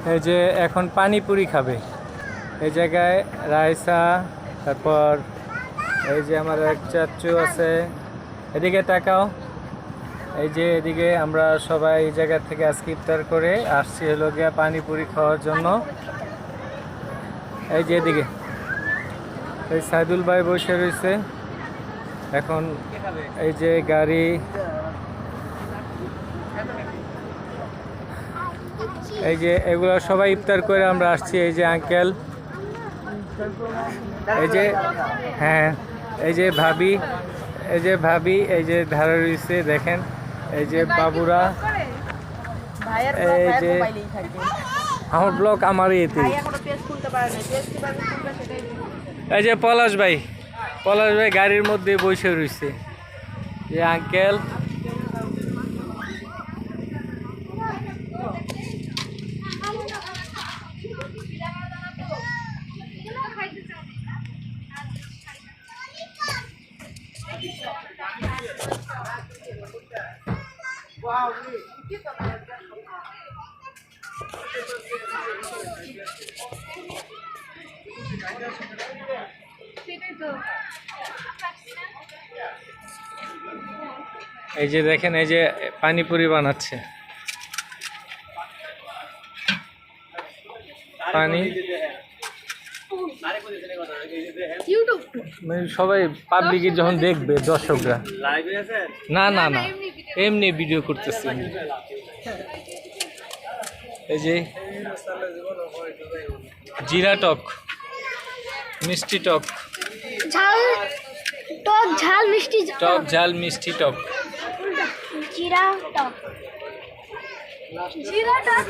এই যে এখন পানিপুরি খাবে এই জায়গায় রাইসা। তারপর এই যে আমার এক চাচু আছে, এদিকে তাকাও। এই যে এদিকে আমরা সবাই এই জায়গা থেকে আজকে ইফতার করে আসছি হলো গিয়া পানিপুরি খাওয়ার জন্য। এই যে এদিকে এই সাইদুল ভাই বসে রয়েছে এখন। এই যে গাড়ি, এই যে এগুলো সবাই ইফতার করে আমরা আসছি। এই যে আঙ্কেল, এই যে হ্যাঁ, এই যে ভাবি, এই যে ভাবি এই যে ধারে রয়েছে দেখেন। এই যে বাবুরা, এই যে আমার ব্লগ আমারই এতে। এই যে পলাশ ভাই, পলাশ ভাই গাড়ির মধ্যে বসে রয়েছে। যে আঙ্কেল, এই যে দেখেন এই যে পানিপুরি বানাচ্ছে। পানি মানে সবাই পাবলিকে যখন দেখবে দর্শকরা, না না না এমনি ভিডিও করতেছি। এই যে জিরা টক, মিষ্টি টক, ঝাল টক ঝাল মিষ্টি, টক ঝাল মিষ্টি টক, জিরা টক, জিরা টক,